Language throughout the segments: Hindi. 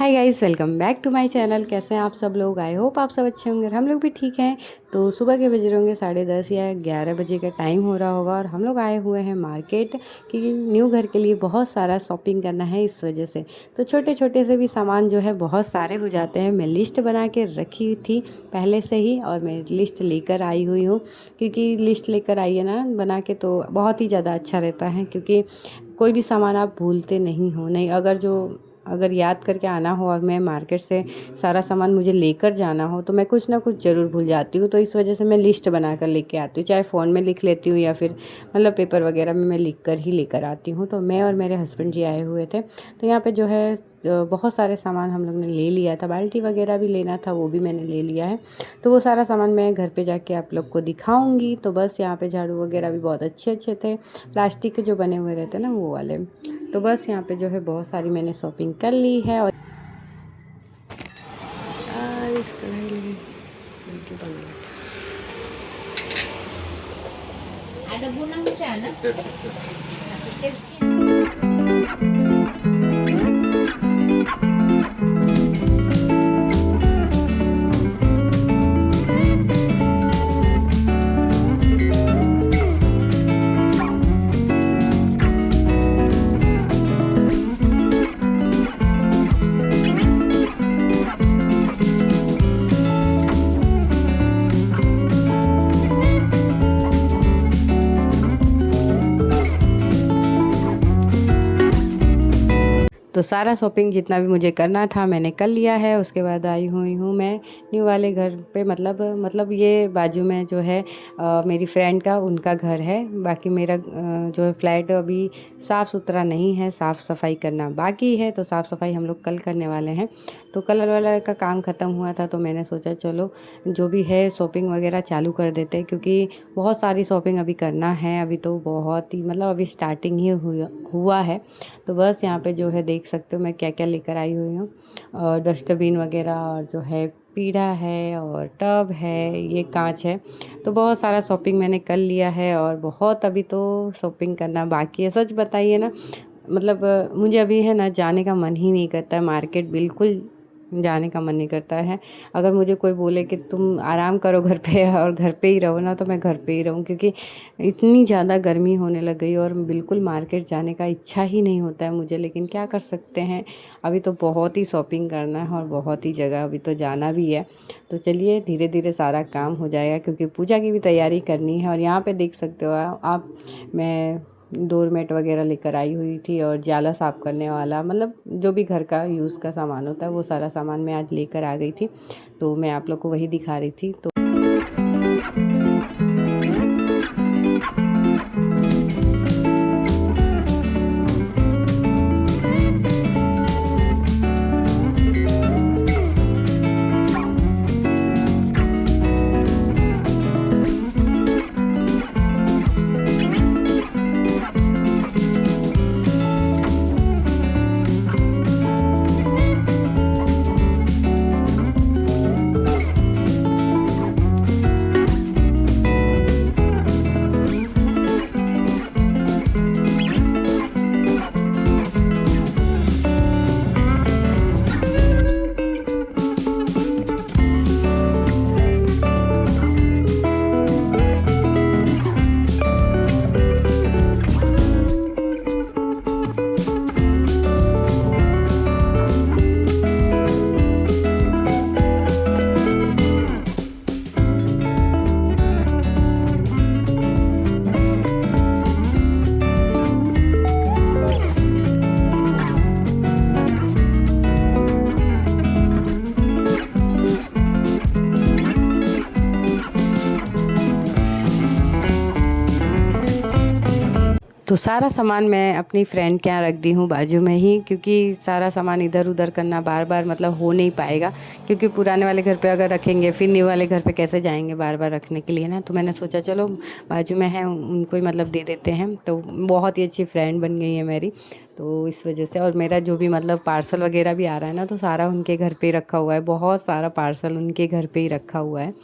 Hi guys, welcome back to my channel. कैसे हैं आप सब लोग? आई होप आप सब अच्छे होंगे और हम लोग भी ठीक हैं। तो सुबह के बज रहे होंगे 10:30 या 11 बजे का टाइम हो रहा होगा और हम लोग आए हुए हैं मार्केट, क्योंकि न्यू घर के लिए बहुत सारा शॉपिंग करना है इस वजह से। तो छोटे छोटे से भी सामान जो है बहुत सारे हो जाते हैं। मैं लिस्ट बना के रखी थी पहले से ही और मैं लिस्ट लेकर आई हुई हूँ, क्योंकि लिस्ट लेकर आइए ना बना के तो बहुत ही ज़्यादा अच्छा रहता है, क्योंकि कोई भी सामान आप भूलते नहीं हो। नहीं, अगर याद करके आना हो और मैं मार्केट से सारा सामान मुझे लेकर जाना हो तो मैं कुछ ना कुछ ज़रूर भूल जाती हूँ। तो इस वजह से मैं लिस्ट बना कर लेके आती हूँ, चाहे फ़ोन में लिख लेती हूँ या फिर मतलब पेपर वगैरह में मैं लिख कर ही लेकर आती हूँ। तो मैं और मेरे हस्बैंड जी आए हुए थे, तो यहाँ पे जो है बहुत सारे सामान हम लोग ने ले लिया था। बाल्टी वगैरह भी लेना था, वो भी मैंने ले लिया है। तो वो सारा सामान मैं घर पे जाके आप लोग को दिखाऊंगी। तो बस यहाँ पे झाड़ू वगैरह भी बहुत अच्छे अच्छे थे, प्लास्टिक के जो बने हुए रहते हैं ना वो वाले। तो बस यहाँ पे जो है बहुत सारी मैंने शॉपिंग कर ली है। और ada bunang sana. तो सारा शॉपिंग जितना भी मुझे करना था मैंने कर लिया है। उसके बाद आई हुई हूँ मैं न्यू वाले घर पे। मतलब ये बाजू में जो है मेरी फ्रेंड का उनका घर है। बाकी मेरा जो है फ्लैट अभी साफ़ सुथरा नहीं है, साफ़ सफाई करना बाकी है। तो साफ़ सफाई हम लोग कल करने वाले हैं। तो कलर वाला का काम ख़त्म हुआ था, तो मैंने सोचा चलो जो भी है शॉपिंग वगैरह चालू कर देते हैं, क्योंकि बहुत सारी शॉपिंग अभी करना है। अभी तो बहुत ही मतलब अभी स्टार्टिंग ही हुआ है। तो बस यहाँ पे जो है देख सकते हो मैं क्या क्या लेकर आई हुई हूँ। और डस्टबिन वगैरह और जो है पीढ़ा है और टब है, ये कांच है। तो बहुत सारा शॉपिंग मैंने कर लिया है और बहुत अभी तो शॉपिंग करना बाकी है। सच बताइए ना, मतलब मुझे अभी है ना जाने का मन ही नहीं करता है मार्केट, बिल्कुल जाने का मन नहीं करता है। अगर मुझे कोई बोले कि तुम आराम करो घर पे और घर पे ही रहो ना, तो मैं घर पे ही रहूँ, क्योंकि इतनी ज़्यादा गर्मी होने लग गई और बिल्कुल मार्केट जाने का इच्छा ही नहीं होता है मुझे। लेकिन क्या कर सकते हैं, अभी तो बहुत ही शॉपिंग करना है और बहुत ही जगह अभी तो जाना भी है। तो चलिए धीरे धीरे सारा काम हो जाएगा, क्योंकि पूजा की भी तैयारी करनी है। और यहाँ पे देख सकते हो आप, मैं डोरमेट वगैरह लेकर आई हुई थी और जाला साफ़ करने वाला, मतलब जो भी घर का यूज़ का सामान होता है वो सारा सामान मैं आज लेकर आ गई थी। तो मैं आप लोग को वही दिखा रही थी। तो तो सारा सामान मैं अपनी फ्रेंड के यहाँ रख दी हूँ बाजू में ही, क्योंकि सारा सामान इधर उधर करना बार बार मतलब हो नहीं पाएगा। क्योंकि पुराने वाले घर पे अगर रखेंगे फिर न्यू वाले घर पे कैसे जाएंगे बार बार रखने के लिए ना। तो मैंने सोचा चलो बाजू में है उनको ही मतलब दे देते हैं। तो बहुत ही अच्छी फ्रेंड बन गई है मेरी। तो इस वजह से, और मेरा जो भी मतलब पार्सल वगैरह भी आ रहा है ना, तो सारा उनके घर पे ही रखा हुआ है, बहुत सारा पार्सल उनके घर पे ही रखा हुआ है।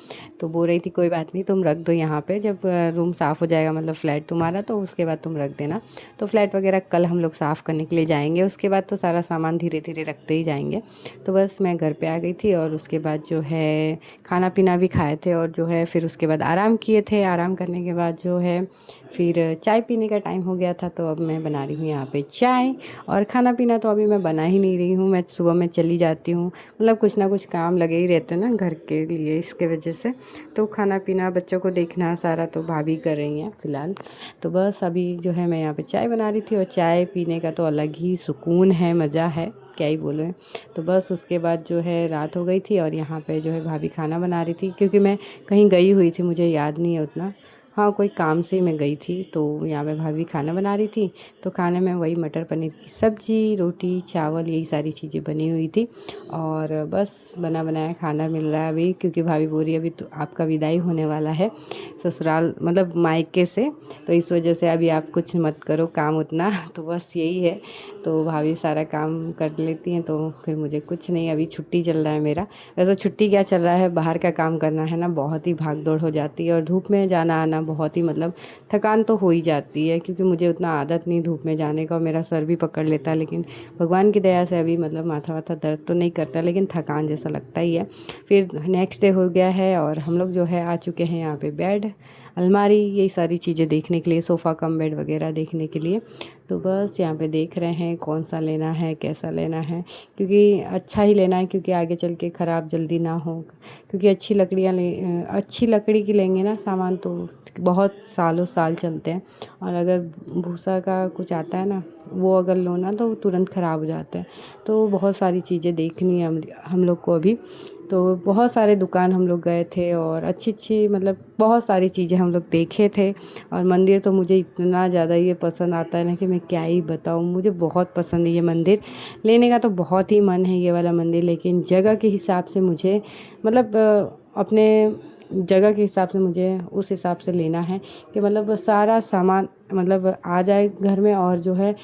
तो बोल रही थी कोई बात नहीं, तुम रख दो यहाँ पे, जब रूम साफ़ हो जाएगा मतलब फ्लैट तुम्हारा, तो उसके बाद तुम रख देना। तो फ्लैट वगैरह कल हम लोग साफ़ करने के लिए जाएंगे, उसके बाद तो सारा सामान धीरे धीरे रखते ही जाएंगे। तो बस मैं घर पे आ गई थी, और उसके बाद जो है खाना पीना भी खाए थे, और जो है फिर उसके बाद आराम किए थे। आराम करने के बाद जो है फिर चाय पीने का टाइम हो गया था, तो अब मैं बना रही हूँ यहाँ पे चाय। और खाना पीना तो अभी मैं बना ही नहीं रही हूँ, मैं सुबह में चली जाती हूँ, मतलब कुछ ना कुछ काम लगे ही रहते हैं ना घर के लिए, इसके वजह से। तो खाना पीना, बच्चों को देखना सारा तो भाभी कर रही हैं फ़िलहाल। तो बस अभी जो है मैं यहाँ पे चाय बना रही थी, और चाय पीने का तो अलग ही सुकून है, मज़ा है, क्या ही बोलें। तो बस उसके बाद जो है रात हो गई थी, और यहाँ पे जो है भाभी खाना बना रही थी, क्योंकि मैं कहीं गई हुई थी, मुझे याद नहीं है उतना। हाँ, कोई काम से मैं गई थी, तो यहाँ पे भाभी खाना बना रही थी। तो खाने में वही मटर पनीर की सब्ज़ी, रोटी, चावल, यही सारी चीज़ें बनी हुई थी। और बस बना बनाया खाना मिल रहा है अभी, क्योंकि भाभी बोल रही है अभी तो आपका विदाई होने वाला है ससुराल, मतलब मायके से, तो इस वजह से अभी आप कुछ मत करो काम उतना। तो बस यही है। तो भाभी सारा काम कर लेती हैं, तो फिर मुझे कुछ नहीं, अभी छुट्टी चल रहा है मेरा। वैसे छुट्टी क्या चल रहा है, बाहर का काम करना है ना, बहुत ही भाग दौड़ हो जाती है, और धूप में जाना आना बहुत ही मतलब थकान तो हो ही जाती है, क्योंकि मुझे उतना आदत नहीं धूप में जाने का, मेरा सर भी पकड़ लेता है। लेकिन भगवान की दया से अभी मतलब माथा वाथा दर्द तो नहीं करता, लेकिन थकान जैसा लगता ही है। फिर नेक्स्ट डे हो गया है, और हम लोग जो है आ चुके हैं यहाँ पे बेड, अलमारी, यही सारी चीज़ें देखने के लिए, सोफ़ा कम बेड वगैरह देखने के लिए। तो बस यहाँ पे देख रहे हैं कौन सा लेना है, कैसा लेना है, क्योंकि अच्छा ही लेना है, क्योंकि आगे चल के ख़राब जल्दी ना हो। क्योंकि अच्छी लकड़ी की लेंगे ना सामान, तो बहुत सालों साल चलते हैं। और अगर भूसा का कुछ आता है ना, वो अगर लो ना, तो वो तुरंत ख़राब हो जाता है। तो बहुत सारी चीज़ें देखनी है हम लोग को अभी। तो बहुत सारे दुकान हम लोग गए थे, और अच्छी अच्छी मतलब बहुत सारी चीज़ें हम लोग देखे थे। और मंदिर तो मुझे इतना ज़्यादा ये पसंद आता है ना, कि मैं क्या ही बताऊँ, मुझे बहुत पसंद है ये मंदिर। लेने का तो बहुत ही मन है ये वाला मंदिर, लेकिन जगह के हिसाब से मुझे मतलब अपने जगह के हिसाब से मुझे उस हिसाब से लेना है, कि मतलब सारा सामान मतलब आ जाए घर में, और जो है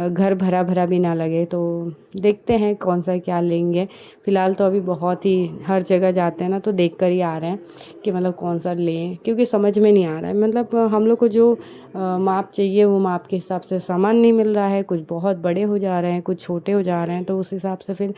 घर भरा भरा भी ना लगे। तो देखते हैं कौन सा क्या लेंगे। फ़िलहाल तो अभी बहुत ही हर जगह जाते हैं ना, तो देख कर ही आ रहे हैं कि मतलब कौन सा लें, क्योंकि समझ में नहीं आ रहा है। मतलब हम लोग को जो माप चाहिए, वो माप के हिसाब से सामान नहीं मिल रहा है, कुछ बहुत बड़े हो जा रहे हैं, कुछ छोटे हो जा रहे हैं, तो उस हिसाब से फिर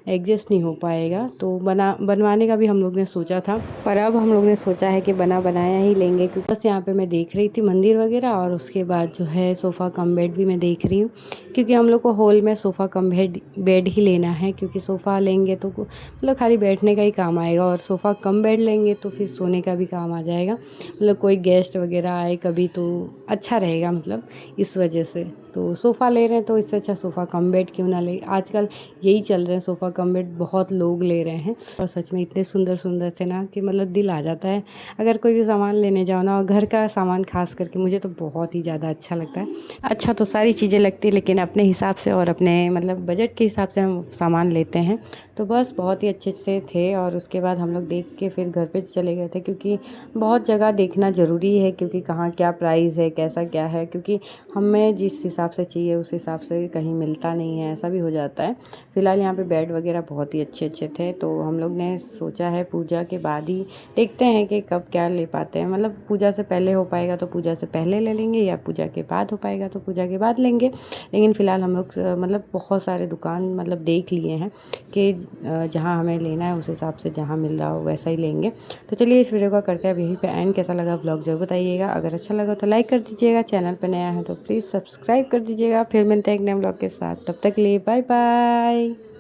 एडजस्ट नहीं हो पाएगा। तो बनवाने का भी हम लोग ने सोचा था, पर अब हम लोग ने सोचा है कि बना बनाया ही लेंगे। क्योंकि बस यहाँ पे मैं देख रही थी मंदिर वगैरह, और उसके बाद जो है सोफ़ा कम बेड भी मैं देख रही हूँ, क्योंकि हम लोग को हॉल में सोफ़ा कम बेड ही लेना है। क्योंकि सोफ़ा लेंगे तो मतलब खाली बैठने का ही काम आएगा, और सोफ़ा कम बेड लेंगे तो फिर सोने का भी काम आ जाएगा, मतलब कोई गेस्ट वगैरह आए कभी तो अच्छा रहेगा, मतलब इस वजह से। तो सोफ़ा ले रहे हैं, तो इससे अच्छा सोफ़ा कम बेड क्यों ना ले। आजकल यही चल रहे हैं, सोफ़ा कम बेड बहुत लोग ले रहे हैं, और सच में इतने सुंदर सुंदर थे ना, कि मतलब दिल आ जाता है अगर कोई भी सामान लेने जाओ ना। और घर का सामान खास करके मुझे तो बहुत ही ज़्यादा अच्छा लगता है। अच्छा तो सारी चीज़ें लगती है, लेकिन अपने हिसाब से और अपने मतलब बजट के हिसाब से हम सामान लेते हैं। तो बस बहुत ही अच्छे से थे, और उसके बाद हम लोग देख के फिर घर पे चले गए थे, क्योंकि बहुत जगह देखना ज़रूरी है, क्योंकि कहाँ क्या प्राइस है, कैसा क्या है, क्योंकि हमें जिस हिसाब से चाहिए उस हिसाब से कहीं मिलता नहीं है, ऐसा भी हो जाता है। फ़िलहाल यहाँ पे बेड वगैरह बहुत ही अच्छे अच्छे थे, तो हम लोग ने सोचा है पूजा के बाद ही देखते हैं कि कब क्या ले पाते हैं। मतलब पूजा से पहले हो पाएगा तो पूजा से पहले ले लेंगे, या पूजा के बाद हो पाएगा तो पूजा के बाद लेंगे। लेकिन फ़िलहाल हम लोग मतलब बहुत सारे दुकान मतलब देख लिए हैं, कि जहाँ हमें लेना है उस हिसाब से जहाँ मिल रहा हो वैसा ही लेंगे। तो चलिए इस वीडियो का करते हैं अब यहीं पे एंड। कैसा लगा व्लॉग ज़रूर बताइएगा, अगर अच्छा लगा तो लाइक कर दीजिएगा, चैनल पर नया है तो प्लीज़ सब्सक्राइब कर दीजिएगा। फिर मिलते हैं एक नए व्लॉग के साथ, तब तक के लिए बाय बाय।